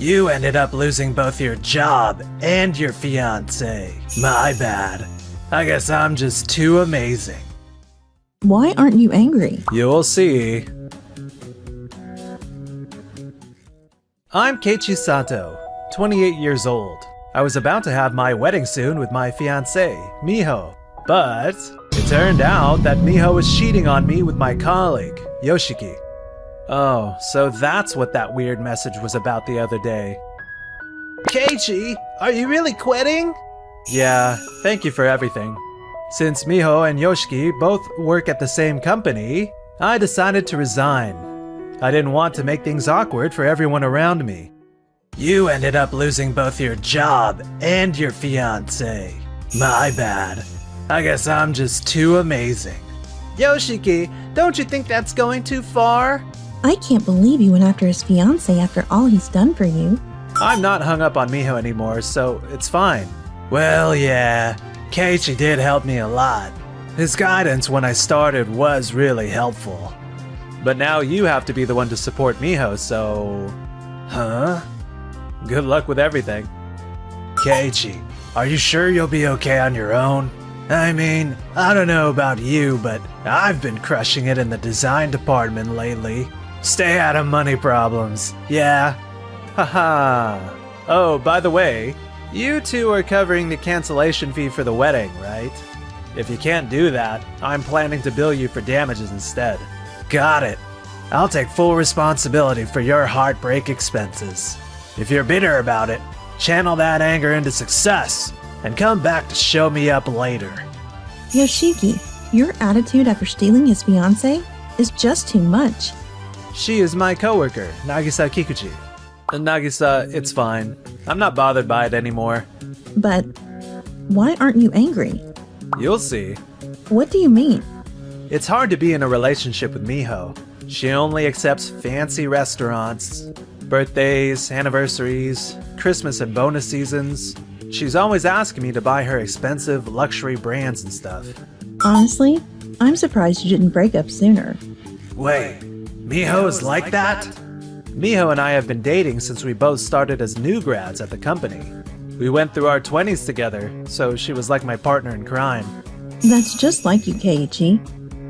You ended up losing both your job and your fiancé. My bad. I guess I'm just too amazing. Why aren't you angry? You'll see. I'm Keiichi Sato, 28 years old. I was about to have my wedding soon with my fiancée, Miho. But it turned out that Miho was cheating on me with my colleague, Yoshiki. Oh, so that's what that weird message was about the other day. Keiichi, are you really quitting? Yeah, thank you for everything. Since Miho and Yoshiki both work at the same company, I decided to resign. I didn't want to make things awkward for everyone around me. You ended up losing both your job and your fiancé. My bad. I guess I'm just too amazing. Yoshiki, don't you think that's going too far? I can't believe you went after his fiancé after all he's done for you. I'm not hung up on Miho anymore, so it's fine. Well, yeah, Keiichi did help me a lot. His guidance when I started was really helpful. But now you have to be the one to support Miho, so... Huh? Good luck with everything. Keiichi, are you sure you'll be okay on your own? I mean, I don't know about you, but I've been crushing it in the design department lately. Stay out of money problems, yeah? Haha. Oh, by the way, you two are covering the cancellation fee for the wedding, right? If you can't do that, I'm planning to bill you for damages instead. Got it. I'll take full responsibility for your heartbreak expenses. If you're bitter about it, channel that anger into success and come back to show me up later. Yoshiki, your attitude after stealing his fiancé is just too much. She is my coworker, Nagisa Kikuchi. Nagisa, it's fine. I'm not bothered by it anymore. But why aren't you angry? You'll see. What do you mean? It's hard to be in a relationship with Miho. She only accepts fancy restaurants, birthdays, anniversaries, Christmas and bonus seasons. She's always asking me to buy her expensive luxury brands and stuff. Honestly, I'm surprised you didn't break up sooner. Wait, Miho's like that? Miho and I have been dating since we both started as new grads at the company. We went through our 20s together, so she was like my partner in crime. That's just like you, Keiichi.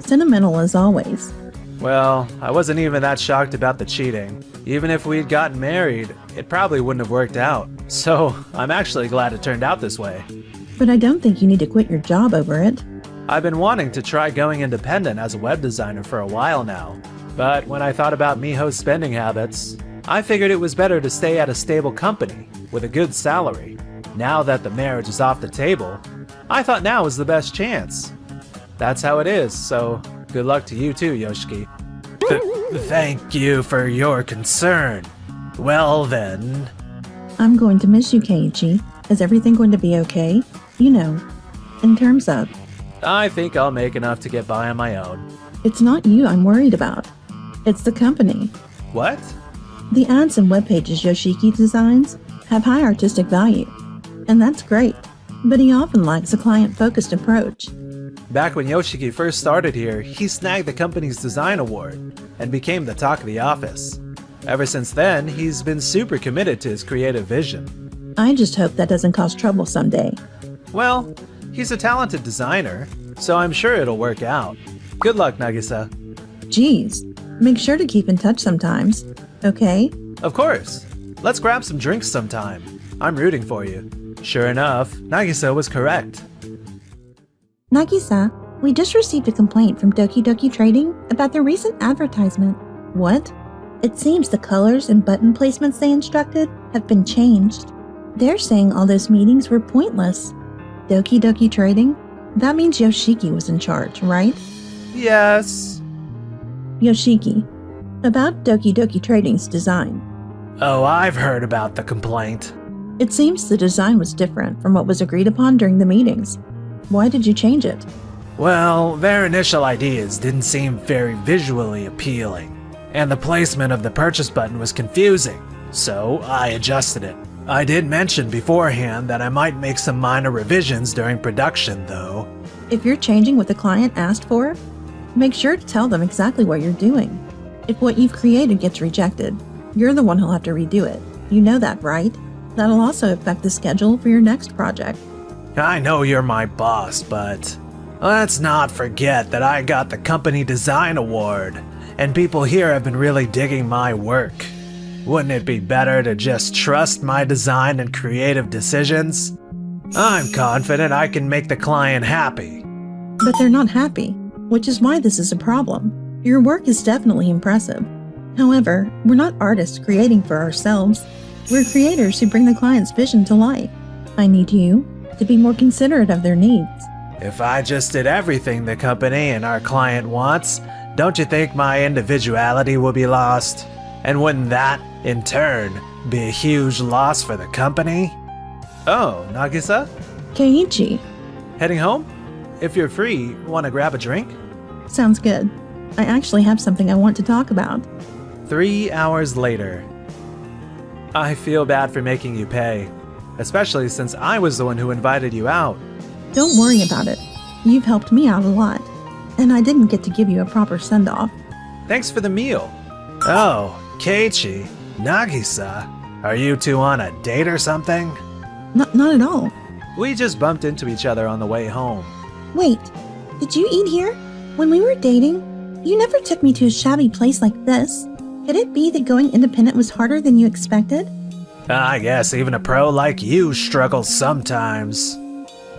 Sentimental as always. Well, I wasn't even that shocked about the cheating. Even if we'd gotten married, it probably wouldn't have worked out. So, I'm actually glad it turned out this way. But I don't think you need to quit your job over it. I've been wanting to try going independent as a web designer for a while now. But when I thought about Miho's spending habits, I figured it was better to stay at a stable company with a good salary. Now that the marriage is off the table, I thought now was the best chance. That's how it is, so good luck to you too, Yoshiki. Thank you for your concern. Well then... I'm going to miss you, Keiichi. Is everything going to be okay? You know, in terms of... I think I'll make enough to get by on my own. It's not you I'm worried about. It's the company. What? The ads and web pages Yoshiki designs have high artistic value, and that's great, but he often lacks a client-focused approach. Back when Yoshiki first started here, he snagged the company's design award and became the talk of the office. Ever since then, he's been super committed to his creative vision. I just hope that doesn't cause trouble someday. Well, he's a talented designer, so I'm sure it'll work out. Good luck, Nagisa. Geez, make sure to keep in touch sometimes, okay? Of course. Let's grab some drinks sometime. I'm rooting for you. Sure enough, Nagisa was correct. Nagisa, we just received a complaint from Doki Doki Trading about their recent advertisement. What? It seems the colors and button placements they instructed have been changed. They're saying all those meetings were pointless. Doki Doki Trading? That means Yoshiki was in charge, right? Yes. Yoshiki, about Doki Doki Trading's design. Oh, I've heard about the complaint. It seems the design was different from what was agreed upon during the meetings. Why did you change it? Well, their initial ideas didn't seem very visually appealing, and the placement of the purchase button was confusing, so I adjusted it. I did mention beforehand that I might make some minor revisions during production, though. If you're changing what the client asked for, make sure to tell them exactly what you're doing. If what you've created gets rejected, you're the one who'll have to redo it. You know that, right? That'll also affect the schedule for your next project. I know you're my boss, but let's not forget that I got the Company Design Award, and people here have been really digging my work. Wouldn't it be better to just trust my design and creative decisions? I'm confident I can make the client happy. But they're not happy, which is why this is a problem. Your work is definitely impressive. However, we're not artists creating for ourselves. We're creators who bring the client's vision to life. I need you to be more considerate of their needs. If I just did everything the company and our client wants, don't you think my individuality will be lost? And wouldn't that, in turn, be a huge loss for the company? Oh, Nagisa? Keiichi. Heading home? If you're free, want to grab a drink? Sounds good. I actually have something I want to talk about. 3 hours later. I feel bad for making you pay, especially since I was the one who invited you out. Don't worry about it. You've helped me out a lot, and I didn't get to give you a proper send-off. Thanks for the meal. Oh, Keiichi, Nagisa, are you two on a date or something? Not at all. We just bumped into each other on the way home. Wait, did you eat here? When we were dating, you never took me to a shabby place like this. Could it be that going independent was harder than you expected? I guess even a pro like you struggles sometimes.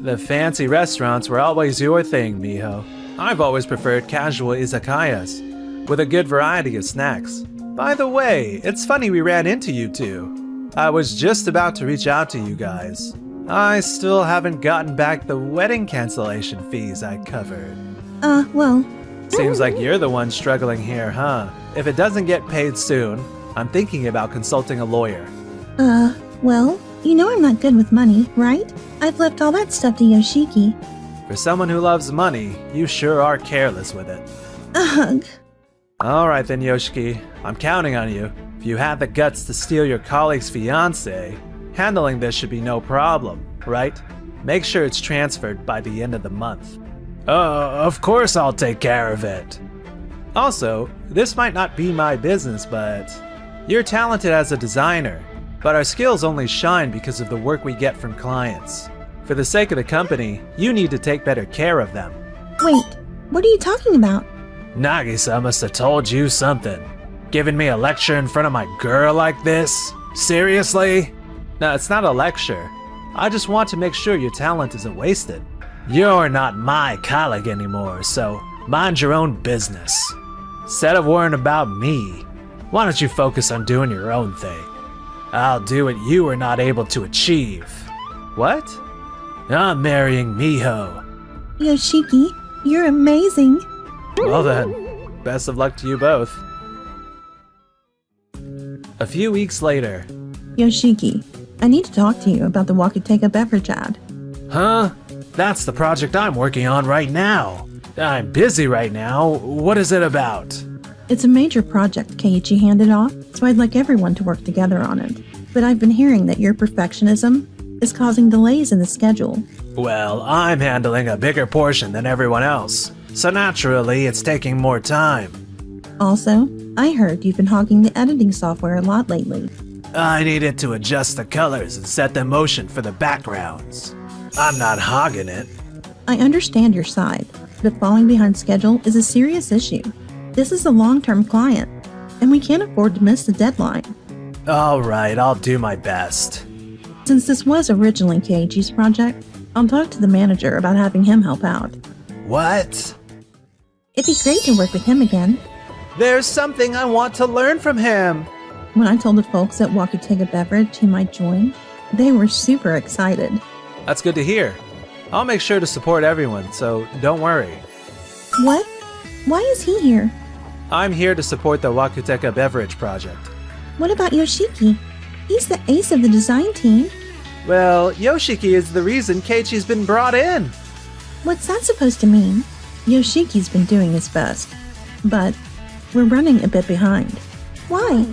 The fancy restaurants were always your thing, Miho. I've always preferred casual izakayas, with a good variety of snacks. By the way, it's funny we ran into you two. I was just about to reach out to you guys. I still haven't gotten back the wedding cancellation fees I covered. Well... Seems like you're the one struggling here, huh? If it doesn't get paid soon, I'm thinking about consulting a lawyer. Well, you know I'm not good with money, right? I've left all that stuff to Yoshiki. For someone who loves money, you sure are careless with it. Ugh. Alright then, Yoshiki. I'm counting on you. If you had the guts to steal your colleague's fiancé, handling this should be no problem, right? Make sure it's transferred by the end of the month. Of course I'll take care of it. Also, this might not be my business, but you're talented as a designer, but our skills only shine because of the work we get from clients. For the sake of the company, you need to take better care of them. Wait, what are you talking about? Nagisa must have told you something. Giving me a lecture in front of my girl like this? Seriously? No, it's not a lecture. I just want to make sure your talent isn't wasted. You're not my colleague anymore, so mind your own business. Instead of worrying about me, why don't you focus on doing your own thing? I'll do what you were not able to achieve. What? I'm marrying Miho. Yoshiki, you're amazing. Well then, best of luck to you both. A few weeks later. Yoshiki, I need to talk to you about the Wakutega beverage ad. Huh? That's the project I'm working on right now. I'm busy right now. What is it about? It's a major project Keiichi handed off, so I'd like everyone to work together on it. But I've been hearing that your perfectionism is causing delays in the schedule. Well, I'm handling a bigger portion than everyone else, so naturally it's taking more time. Also, I heard you've been hogging the editing software a lot lately. I needed to adjust the colors and set the motion for the backgrounds. I'm not hogging it. I understand your side, but falling behind schedule is a serious issue. This is a long-term client, and we can't afford to miss the deadline. Alright, I'll do my best. Since this was originally Keiichi's project, I'll talk to the manager about having him help out. What? It'd be great to work with him again. There's something I want to learn from him. When I told the folks at Wakutega Beverage he might join, they were super excited. That's good to hear. I'll make sure to support everyone, so don't worry. What? Why is he here? I'm here to support the Wakutega Beverage project. What about Yoshiki? He's the ace of the design team. Well, Yoshiki is the reason Keiichi's been brought in. What's that supposed to mean? Yoshiki's been doing his best, but we're running a bit behind. Why?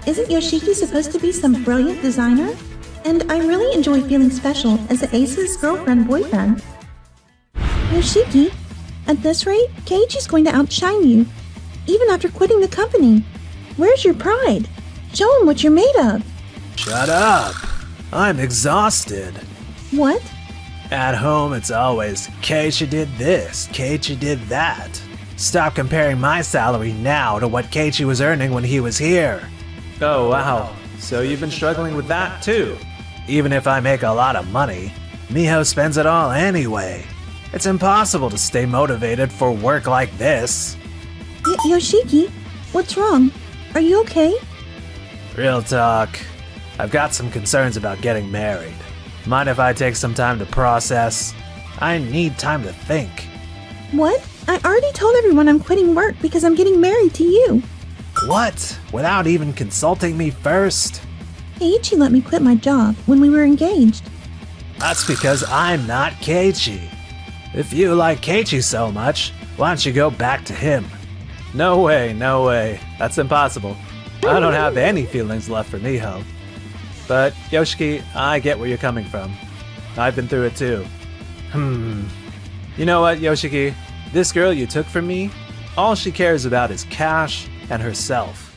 Isn't Yoshiki supposed to be some brilliant designer? And I really enjoy feeling special as the ace's girlfriend-boyfriend. Yoshiki, at this rate, Keiichi's going to outshine you, even after quitting the company. Where's your pride? Show him what you're made of. Shut up. I'm exhausted. What? At home, it's always, Keiichi did this, Keiichi did that. Stop comparing my salary now to what Keiichi was earning when he was here. Oh, wow. So you've been struggling with that, too? Even if I make a lot of money, Miho spends it all anyway. It's impossible to stay motivated for work like this. Yoshiki, what's wrong? Are you okay? Real talk. I've got some concerns about getting married. Mind if I take some time to process? I need time to think. What? I already told everyone I'm quitting work because I'm getting married to you. What? Without even consulting me first? Keiichi let me quit my job when we were engaged. That's because I'm not Keiichi. If you like Keiichi so much, why don't you go back to him? No way, no way. That's impossible. I don't have any feelings left for Miho. But, Yoshiki, I get where you're coming from. I've been through it too. You know what, Yoshiki? This girl you took from me, all she cares about is cash and herself.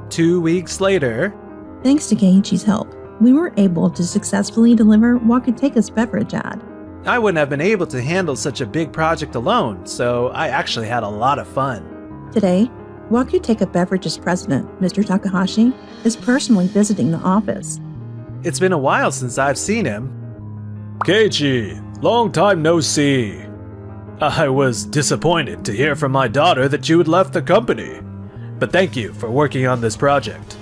2 weeks later... Thanks to Keiichi's help, we were able to successfully deliver Wakuteka's beverage ad. I wouldn't have been able to handle such a big project alone, so I actually had a lot of fun. Today, Wakuteka Beverage's president, Mr. Takahashi, is personally visiting the office. It's been a while since I've seen him. Keiichi, long time no see. I was disappointed to hear from my daughter that you had left the company. But thank you for working on this project.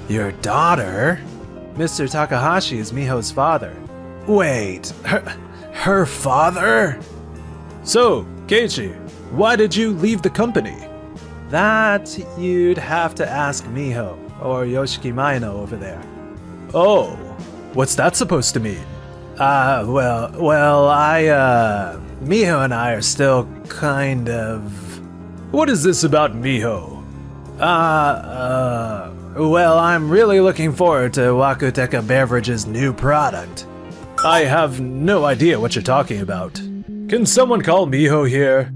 Your daughter? Mr. Takahashi is Miho's father. Wait, her father? So, Keiichi, why did you leave the company? That you'd have to ask Miho, or Yoshiki Maino over there. Oh, what's that supposed to mean? Miho and I are still kind of... What is this about Miho? Well, I'm really looking forward to Wakuteka Beverage's new product. I have no idea what you're talking about. Can someone call Miho here?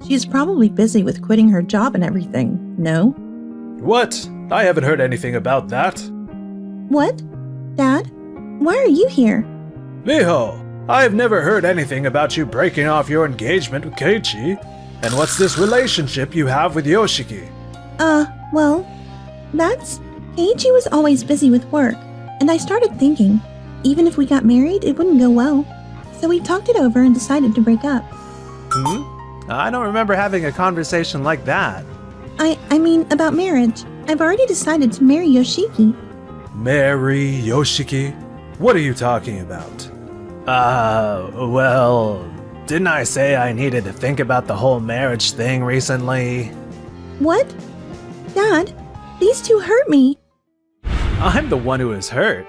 She's probably busy with quitting her job and everything, no? What? I haven't heard anything about that. What? Dad? Why are you here? Miho, I've never heard anything about you breaking off your engagement with Keiichi. And what's this relationship you have with Yoshiki? Well, Keiichi was always busy with work, and I started thinking, even if we got married, it wouldn't go well. So we talked it over and decided to break up. I don't remember having a conversation like that. I mean, about marriage. I've already decided to marry Yoshiki. Marry Yoshiki? What are you talking about? Well, didn't I say I needed to think about the whole marriage thing recently? What? Dad, these two hurt me. I'm the one who is hurt.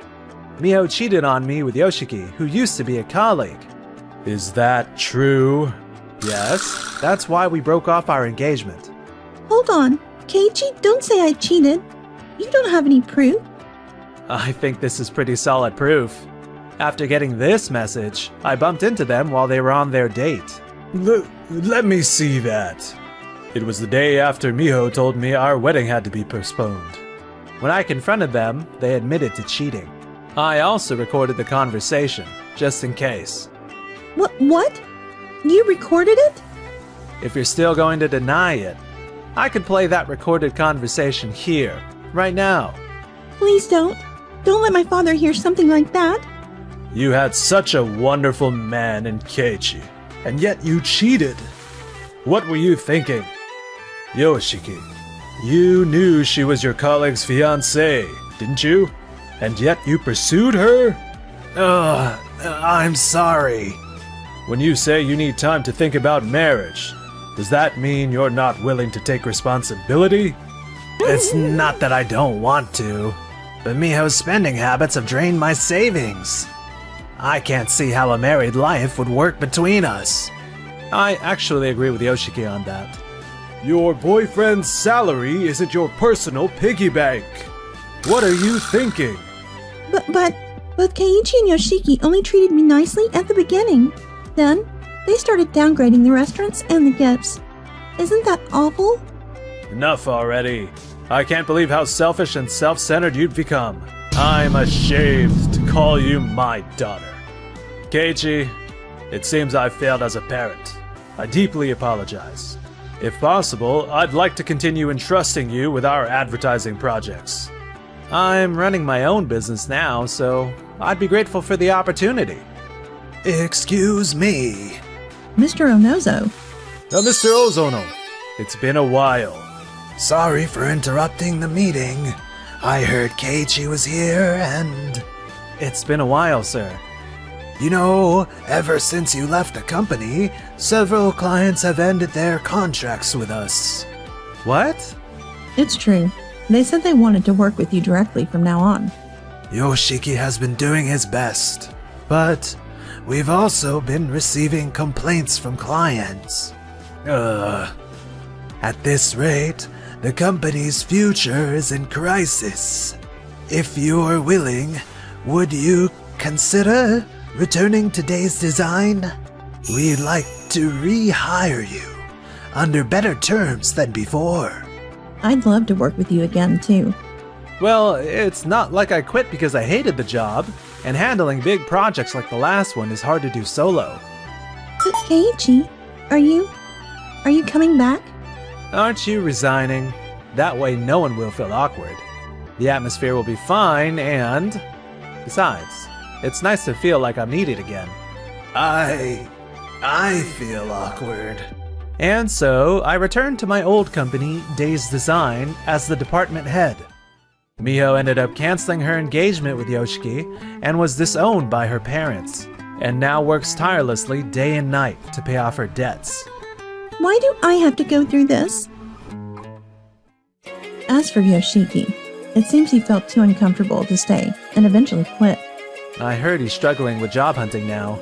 Miho cheated on me with Yoshiki, who used to be a colleague. Is that true? Yes, that's why we broke off our engagement. Hold on. Keiichi, don't say I cheated. You don't have any proof. I think this is pretty solid proof. After getting this message, I bumped into them while they were on their date. Let me see that. It was the day after Miho told me our wedding had to be postponed. When I confronted them, they admitted to cheating. I also recorded the conversation, just in case. What? You recorded it? If you're still going to deny it, I could play that recorded conversation here, right now. Please don't. Don't let my father hear something like that. You had such a wonderful man in Keiichi, and yet you cheated. What were you thinking? Yoshiki, you knew she was your colleague's fiancée, didn't you? And yet you pursued her? I'm sorry. When you say you need time to think about marriage, does that mean you're not willing to take responsibility? It's not that I don't want to, but Miho's spending habits have drained my savings. I can't see how a married life would work between us. I actually agree with Yoshiki on that. Your boyfriend's salary isn't your personal piggy bank. What are you thinking? But both Keiichi and Yoshiki only treated me nicely at the beginning. Then, they started downgrading the restaurants and the gifts. Isn't that awful? Enough already. I can't believe how selfish and self-centered you'd become. I'm ashamed to call you my daughter. Keiichi, it seems I failed as a parent. I deeply apologize. If possible, I'd like to continue entrusting you with our advertising projects. I'm running my own business now, so I'd be grateful for the opportunity. Excuse me. Mr. Onozo, Mr. Ozono, it's been a while. Sorry for interrupting the meeting. I heard Keiichi was here and... It's been a while, sir. You know, ever since you left the company, several clients have ended their contracts with us. What? it's true. They said they wanted to work with you directly from now on. Yoshiki has been doing his best, but we've also been receiving complaints from clients. At this rate, the company's future is in crisis. If you're willing, would you consider returning to Day's Design? We'd like to rehire you under better terms than before. I'd love to work with you again, too. Well, it's not like I quit because I hated the job, and handling big projects like the last one is hard to do solo. But Keiichi, are you coming back? Aren't you resigning? That way no one will feel awkward. The atmosphere will be fine, and... besides, it's nice to feel like I'm needed again. I feel awkward. And so, I returned to my old company, Day's Design, as the department head. Miho ended up canceling her engagement with Yoshiki and was disowned by her parents, and now works tirelessly day and night to pay off her debts. Why do I have to go through this? As for Yoshiki, it seems he felt too uncomfortable to stay and eventually quit. I heard he's struggling with job hunting now.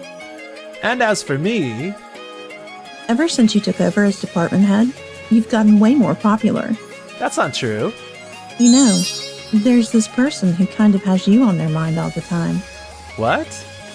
And as for me... Ever since you took over as department head, you've gotten way more popular. That's not true. You know, there's this person who kind of has you on their mind all the time. What?